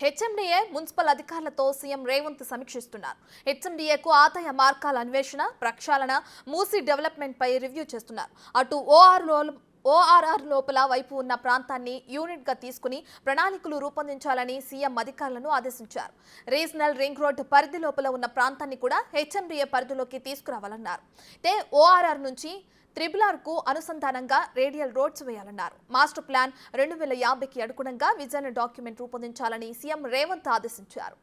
HMDA municipal అధికారులతో CM Revanth సమీక్షిస్తున్నారు. హెచ్ఎండిఏకు ఆదాయ మార్గాల అన్వేషణ, ప్రక్షాళన, మూసీ డెవలప్మెంట్ పై రివ్యూ చేస్తున్నారు. అటు ఓఆర్ఆర్ లోపల వైపు ఉన్న ప్రాంతాన్ని యూనిట్ గా తీసుకుని ప్రణాళికలు రూపొందించాలని సీఎం అధికారులను ఆదేశించారు. రీజనల్ రింగ్ రోడ్ పరిధి లోపల ఉన్న ప్రాంతాన్ని కూడా హెచ్ఎండిఏ పరిధిలోకి తీసుకురావాలన్నారు. ఓఆర్ఆర్ నుంచి త్రిబులార్కు అనుసంధానంగా రేడియల్ రోడ్స్ వేయాలన్నారు. మాస్టర్ ప్లాన్ 2050కి అనుగుణంగా విజన్ డాక్యుమెంట్ రూపొందించాలని సీఎం రేవంత్ ఆదేశించారు.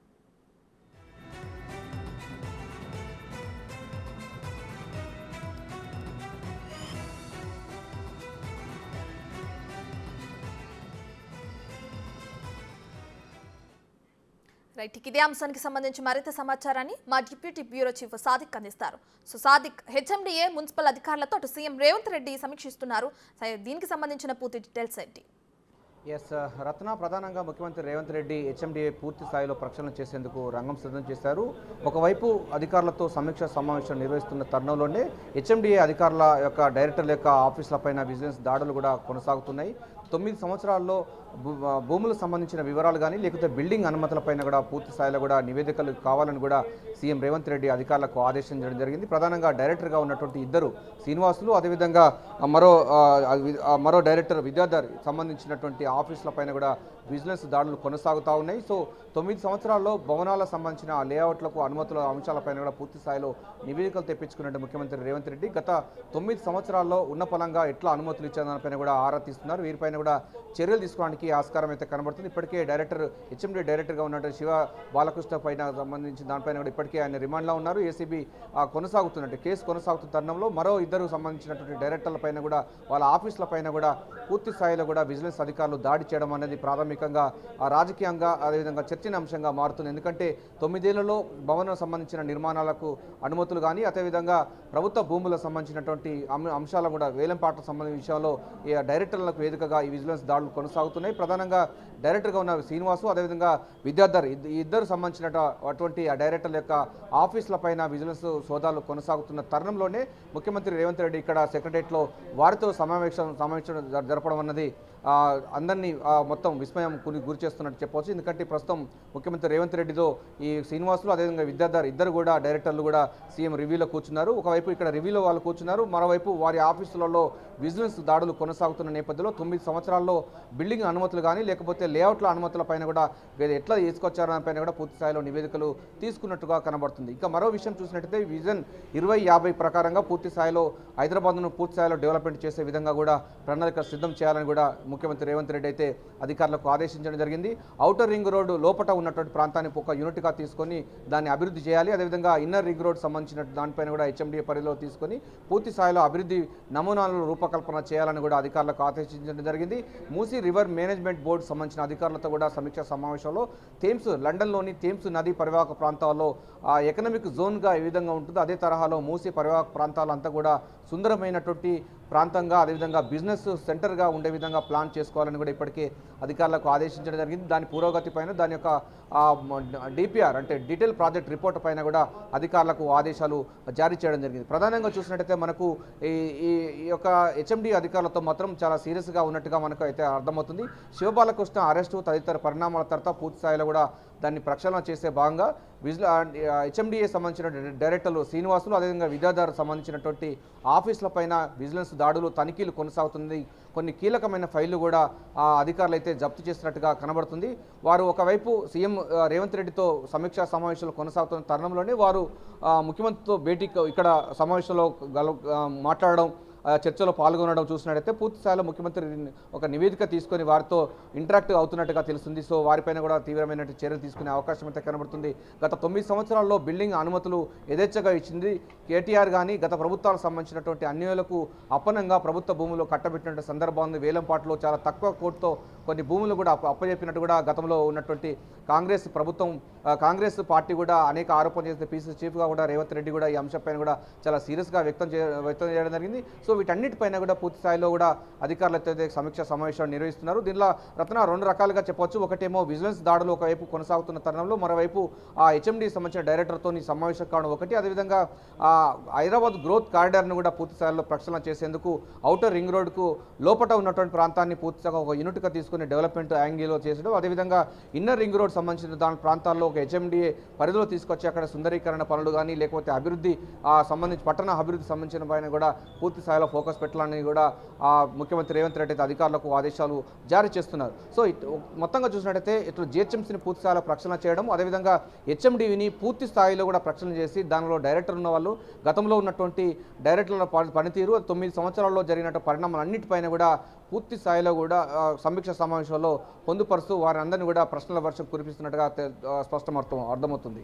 ఇదే అంశానికి సంబంధించి మరింత సమాచారాన్ని మా డిప్యూటీ బ్యూరో చీఫ్ సాదిక్ అందిస్తారు. సో సాదిక్, హెచ్ఎండిఏ మున్సిపల్ అధికారులతో అటు సీఎం రేవంత్ రెడ్డి సమీక్షిస్తున్నారు. దీనికి సంబంధించిన పూర్తి డీటెయిల్స్ ఏంటి? రత్న, ప్రధానంగా ముఖ్యమంత్రి రేవంత్ రెడ్డి హెచ్ఎండిఏ పూర్తి స్థాయిలో ప్రక్షాళన చేసేందుకు రంగం సిద్ధం చేశారు. ఒకవైపు అధికారులతో సమీక్ష సమావేశం నిర్వహిస్తున్న తరుణంలోనే హెచ్ఎండిఏ అధికారుల యొక్క డైరెక్టర్ల యొక్క ఆఫీసులపైన విజిలెన్స్ దాడులు కూడా కొనసాగుతున్నాయి. 9 సంవత్సరాల్లో భూములకు సంబంధించిన వివరాలు కానీ లేకపోతే బిల్డింగ్ అనుమతులపైన కూడా పూర్తి స్థాయిలో కూడా నివేదికలు కావాలని కూడా సీఎం రేవంత్ రెడ్డి అధికారులకు ఆదేశించడం జరిగింది. ప్రధానంగా డైరెక్టర్గా ఉన్నటువంటి ఇద్దరు శ్రీనివాసులు, అదేవిధంగా మరో డైరెక్టర్ విద్యాధర్ సంబంధించినటువంటి ఆఫీసులపైన కూడా విజిలెన్స్ దాడులు కొనసాగుతూ ఉన్నాయి. సో 9 సంవత్సరాల్లో భవనాలకు సంబంధించిన లేఅవుట్లకు అనుమతుల అంశాలపైన కూడా పూర్తి స్థాయిలో నివేదికలు తెప్పించుకున్నట్టు ముఖ్యమంత్రి రేవంత్ రెడ్డి గత 9 సంవత్సరాల్లో ఉన్న పలంగా ఎట్లా అనుమతులు ఇచ్చే దానిపైన కూడా ఆరా తీస్తున్నారు. వీరిపైన కూడా చర్యలు తీసుకోవడానికి ఆస్కారం అయితే కనబడుతుంది. ఇప్పటికే హెచ్ఎండి డైరెక్టర్గా ఉన్నటువంటి శివ బాలకృష్ణ పైన సంబంధించిన దానిపైన కూడా ఇప్పటికే ఆయన రిమాండ్లో ఉన్నారు. ఏసీబీ కొనసాగుతున్నట్టు కేసు కొనసాగుతున్న తరుణంలో మరో ఇద్దరు సంబంధించినటువంటి డైరెక్టర్ల పైన కూడా వాళ్ళ ఆఫీసుల పైన కూడా పూర్తి స్థాయిలో కూడా విజిలెన్స్ అధికారులు దాడి చేయడం అనేది ప్రాథమికంగా రాజకీయంగా అదేవిధంగా చర్చనీయాంశంగా మారుతుంది. ఎందుకంటే 9 ఏళ్లలో భవనం సంబంధించిన నిర్మాణాలకు అనుమతులు కానీ అదేవిధంగా ప్రభుత్వ భూములకు సంబంధించినటువంటి అంశాలను కూడా వేలంపాట్ల సంబంధించిన విషయంలో ఈ డైరెక్టర్లకు వేదికగా ఈ విజిలెన్స్ దాడులు కొనసాగుతున్నాయి. ప్రధానంగా డైరెక్టర్గా ఉన్న శ్రీనివాసు అదేవిధంగా విద్యాధర్ ఇద్దరు సంబంధించినటువంటి ఆ డైరెక్టర్ల యొక్క ఆఫీసుల పైన విజిలెన్స్ సోదాలు కొనసాగుతున్న తరుణంలోనే ముఖ్యమంత్రి రేవంత్ రెడ్డి ఇక్కడ సెక్రటరియట్లో వారితో సమావేశం జరపడం అన్నది అందరినీ మొత్తం విస్మయం గురి చేస్తున్నట్టు చెప్పవచ్చు. ఎందుకంటే ప్రస్తుతం ముఖ్యమంత్రి రేవంత్ రెడ్డితో ఈ శ్రీనివాసులు అదేవిధంగా విద్యాధర్ ఇద్దరు కూడా డైరెక్టర్లు కూడా సీఎం రివ్యూలో కూర్చున్నారు. ఒకవైపు ఇక్కడ రివ్యూలో వాళ్ళు కూర్చున్నారు, మరోవైపు వారి ఆఫీసులలో విజిలెన్స్ దాడులు కొనసాగుతున్న నేపథ్యంలో 9 సంవత్సరాల్లో బిల్డింగ్ అనుమతులు కానీ లేకపోతే లేఅవుట్ల అనుమతుల పైన కూడా ఎట్లా తీసుకొచ్చారో పైన కూడా పూర్తి స్థాయిలో నివేదికలు తీసుకున్నట్టుగా కనబడుతుంది. ఇంకా మరో విషయం చూసినట్టయితే విజన్ 2050 ప్రకారంగా పూర్తి స్థాయిలో హైదరాబాద్ను పూర్తి స్థాయిలో డెవలప్మెంట్ చేసే విధంగా కూడా ప్రణాళిక సిద్ధం చేయాలని కూడా ముఖ్యమంత్రి రేవంత్ రెడ్డి అయితే అధికారులకు ఆదేశించడం జరిగింది. ఔటర్ రింగ్ రోడ్డు లోపల ఉన్నటువంటి ప్రాంతాన్ని ఒక యూనిట్గా తీసుకొని దాన్ని అభివృద్ధి చేయాలి. అదేవిధంగా ఇన్నర్ రింగ్ రోడ్ సంబంధించిన దానిపైన కూడా హెచ్ఎండిఏ పరిధిలో తీసుకొని పూర్తి స్థాయిలో అభివృద్ధి నమూనాలను రూపకల్పన చేయాలని కూడా అధికారులకు ఆదేశించడం జరిగింది. మూసీ రివర్ మేనేజ్మెంట్ బోర్డు సంబంధించిన అధికారులతో కూడా సమీక్షా సమావేశంలో లండన్లోని థేమ్స్ నదీ పరివాహక ప్రాంతాల్లో ఎకనామిక్ జోన్గా ఏ విధంగా ఉంటుందో అదే తరహాలో మూసీ పరివాహక ప్రాంతాలంతా కూడా సుందరమైనటువంటి ప్రాంతంగా అదేవిధంగా బిజినెస్ సెంటర్గా ఉండే విధంగా ప్లాన్ చేసుకోవాలని కూడా ఇప్పటికే అధికారులకు ఆదేశించడం జరిగింది. దాని పురోగతి పైన దాని యొక్క డిపిఆర్ అంటే డీటెయిల్ ప్రాజెక్ట్ రిపోర్ట్ పైన కూడా అధికారులకు ఆదేశాలు జారీ చేయడం జరిగింది. ప్రధానంగా చూసినట్టయితే మనకు ఈ యొక్క హెచ్ఎండి అధికారులతో మాత్రం చాలా సీరియస్గా ఉన్నట్టుగా మనకు అయితే అర్థమవుతుంది. శివబాలకృష్ణ అరెస్టు తదితర పరిణామాల తర్వాత పూర్తి స్థాయిలో కూడా దాన్ని ప్రక్షాళన చేసే భాగంగా హెచ్ఎండిఏ సంబంధించిన డైరెక్టర్లు శ్రీనివాసులు అదేవిధంగా విద్యాధర్ సంబంధించినటువంటి ఆఫీసుల పైన విజిలెన్స్ దాడులు తనిఖీలు కొనసాగుతుంది. కొన్ని కీలకమైన ఫైళ్లు కూడా అధికారులు అయితే జప్తు చేసినట్టుగా కనబడుతుంది. వారు ఒకవైపు సీఎం రేవంత్ రెడ్డితో సమీక్షా సమావేశాలు కొనసాగుతున్న తరుణంలోనే వారు ముఖ్యమంత్రితో భేటీకి ఇక్కడ సమావేశంలో మాట్లాడడం చర్చలో పాల్గొనడం చూసినట్టయితే పూర్తి స్థాయిలో ముఖ్యమంత్రి ఒక నివేదిక తీసుకొని వారితో ఇంటరాక్ట్ అవుతున్నట్టుగా తెలుస్తుంది. సో వారిపైన కూడా తీవ్రమైన చర్యలు తీసుకునే అవకాశం అయితే కనబడుతుంది. గత 9 సంవత్సరాల్లో బిల్డింగ్ అనుమతులు యథేచ్ఛగా ఇచ్చింది కేటీఆర్ కానీ గత ప్రభుత్వాలకు సంబంధించినటువంటి అన్యాయులకు అప్పనంగా ప్రభుత్వ భూములు కట్టబెట్టినటువంటి సందర్భాన్ని వేలంపాట్లో చాలా తక్కువ కోర్టుతో కొన్ని భూములు కూడా అప్పజెప్పినట్టు కూడా గతంలో ఉన్నటువంటి కాంగ్రెస్ పార్టీ కూడా అనేక ఆరోపణలు చేసిన పీసీసీ చీఫ్గా కూడా రేవంత్ రెడ్డి కూడా ఈ అంశంపైన కూడా చాలా సీరియస్గా వ్యక్తం చేయడం జరిగింది. సో వీటన్నిటిపైన కూడా పూర్తి స్థాయిలో కూడా అధికారులు అయితే సమీక్ష సమావేశాలు నిర్వహిస్తున్నారు. దీనిలో రత్న 2 రకాలుగా చెప్పొచ్చు. ఒకటేమో విజిలెన్స్ దాడులు ఒకవైపు కొనసాగుతున్న తరుణంలో మరోవైపు ఆ హెచ్ఎండి సంబంధించిన డైరెక్టర్తో సమావేశం కావడం ఒకటి, అదేవిధంగా హైదరాబాద్ గ్రోత్ కారిడార్ను కూడా పూర్తి స్థాయిలో ప్రక్షాళన చేసేందుకు ఔటర్ రింగ్ రోడ్కు లోపల ఉన్నటువంటి ప్రాంతాన్ని పూర్తిగా ఒక యూనిట్గా తీసుకుని తీసుకుని డెవలప్మెంట్ యాంగిల్లో చేసడం, అదేవిధంగా ఇన్నర్ రింగ్ రోడ్ సంబంధించిన దాని ప్రాంతాల్లో ఒక హెచ్ఎండిఏ పరిధిలో తీసుకొచ్చి అక్కడ సుందరీకరణ పనులు కానీ లేకపోతే అభివృద్ధి సంబంధించి పట్టణ అభివృద్ధి సంబంధించిన పైన కూడా పూర్తి స్థాయిలో ఫోకస్ పెట్టాలని కూడా ముఖ్యమంత్రి రేవంత్ రెడ్డి అయితే అధికారులకు ఆదేశాలు జారీ చేస్తున్నారు. సో మొత్తంగా చూసినట్టయితే ఇటు జిహెచ్ఎంసీని పూర్తి స్థాయిలో ప్రక్షాళన చేయడం, అదేవిధంగా హెచ్ఎండిని పూర్తి స్థాయిలో కూడా ప్రక్షాళన చేసి దానిలో డైరెక్టర్ ఉన్న వాళ్ళు గతంలో ఉన్నటువంటి డైరెక్టర్ల పనితీరు 9 సంవత్సరాల్లో జరిగినటువంటి పరిణామాలన్నిటిపైన కూడా పూర్తి స్థాయిలో కూడా సమీక్ష సమావేశంలో పొందుపరుస్తూ వారందరినీ కూడా ప్రశ్నల వర్షం కురిపిస్తున్నట్టుగా అర్థమవుతుంది.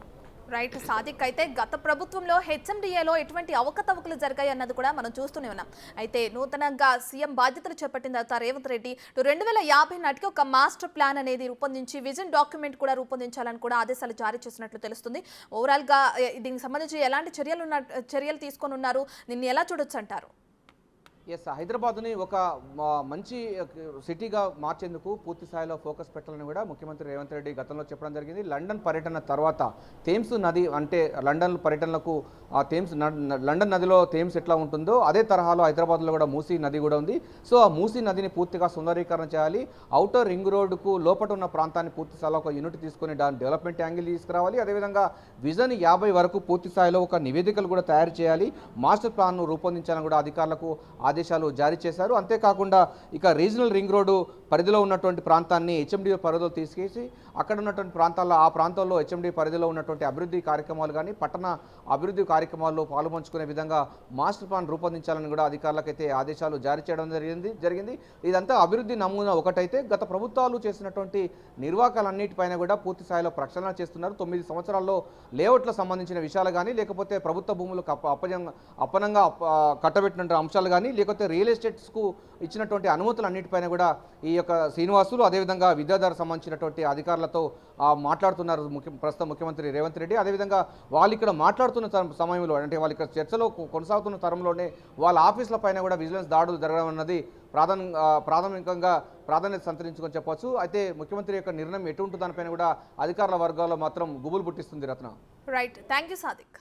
రైట్ సాదిక్, అయితే గత ప్రభుత్వంలో హెచ్ఎండిఏలో ఎటువంటి అవకతవకలు జరిగాయి అన్నది కూడా మనం చూస్తూనే ఉన్నాం. అయితే నూతనంగా సీఎం బాధ్యతలు చేపట్టిన తర్వాత రేవంత్ రెడ్డి 2050 నాటికి ఒక మాస్టర్ ప్లాన్ అనేది రూపొందించి విజన్ డాక్యుమెంట్ కూడా రూపొందించాలని కూడా ఆదేశాలు జారీ చేసినట్లు తెలుస్తుంది. ఓవరాల్గా దీనికి సంబంధించి ఎలాంటి చర్యలు తీసుకొని ఉన్నారు, దీన్ని ఎలా చూడొచ్చు అంటారు? హైదరాబాద్ని ఒక మంచి సిటీగా మార్చేందుకు పూర్తి స్థాయిలో ఫోకస్ పెట్టాలని కూడా ముఖ్యమంత్రి రేవంత్ రెడ్డి గతంలో చెప్పడం జరిగింది. లండన్ పర్యటన తర్వాత థేమ్స్ నది అంటే లండన్ పర్యటనలకు లండన్ నదిలో థేమ్స్ ఎట్లా ఉంటుందో అదే తరహాలో హైదరాబాద్లో కూడా మూసీ నది కూడా ఉంది. సో ఆ మూసీ నదిని పూర్తిగా సుందరీకరణ చేయాలి. ఔటర్ రింగ్ రోడ్డుకు లోపల ఉన్న ప్రాంతాన్ని పూర్తి స్థాయిలో ఒక యూనిట్ తీసుకొని దాని డెవలప్మెంట్ యాంగిల్ తీసుకురావాలి. అదేవిధంగా విజన్ 50 వరకు పూర్తి స్థాయిలో ఒక నివేదికలు కూడా తయారు చేయాలి. మాస్టర్ ప్లాన్ను రూపొందించాలని కూడా అధికారులకు ఆదేశాలు జారీ చేశారు. అంతేకాకుండా ఇక రీజనల్ రింగ్ రోడ్డు పరిధిలో ఉన్నటువంటి ప్రాంతాన్ని హెచ్ఎండి పరిధిలో తీసుకేసి అక్కడ ఉన్నటువంటి ప్రాంతాల్లో హెచ్ఎండి పరిధిలో ఉన్నటువంటి అభివృద్ధి కార్యక్రమాలు కానీ పట్టణ అభివృద్ధి కార్యక్రమాల్లో పాలుపంచుకునే విధంగా మాస్టర్ ప్లాన్ రూపొందించాలని కూడా అధికారులకైతే ఆదేశాలు జారీ చేయడం జరిగింది. ఇదంతా అభివృద్ధి నమూనా ఒకటైతే గత ప్రభుత్వాలు చేసినటువంటి నిర్వాకాలన్నిటిపైన కూడా పూర్తి స్థాయిలో ప్రక్షాళన చేస్తున్నారు. 9 సంవత్సరాల్లో లేఅవుట్లకు సంబంధించిన విషయాలు కానీ లేకపోతే ప్రభుత్వ భూములకు అప్పనంగా కట్టబెట్టిన అంశాలు కానీ లేకపోతే రియల్ ఎస్టేట్స్కు ఇచ్చినటువంటి అనుమతులు అన్నిటిపైన కూడా ఈ యొక్క శ్రీనివాసులు అదేవిధంగా విద్యాధర్ సంబంధించినటువంటి అధికారులతో మాట్లాడుతున్నారు ప్రస్తుతం ముఖ్యమంత్రి రేవంత్ రెడ్డి. అదేవిధంగా వాళ్ళు ఇక్కడ మాట్లాడుతున్న సమయంలో అంటే వాళ్ళు ఇక్కడ చర్చలో కొనసాగుతున్న తరంలోనే వాళ్ళ ఆఫీసుల పైన కూడా విజిలెన్స్ దాడులు జరగడం అన్నది ప్రాథమికంగా ప్రాధాన్యత సంతరించుకొని చెప్పవచ్చు. అయితే ముఖ్యమంత్రి యొక్క నిర్ణయం ఎటు ఉంటుందనిపైన కూడా అధికారుల వర్గాల్లో మాత్రం గుబులు పుట్టిస్తుంది. రత్న రైట్, థ్యాంక్ యూ సాదిక్.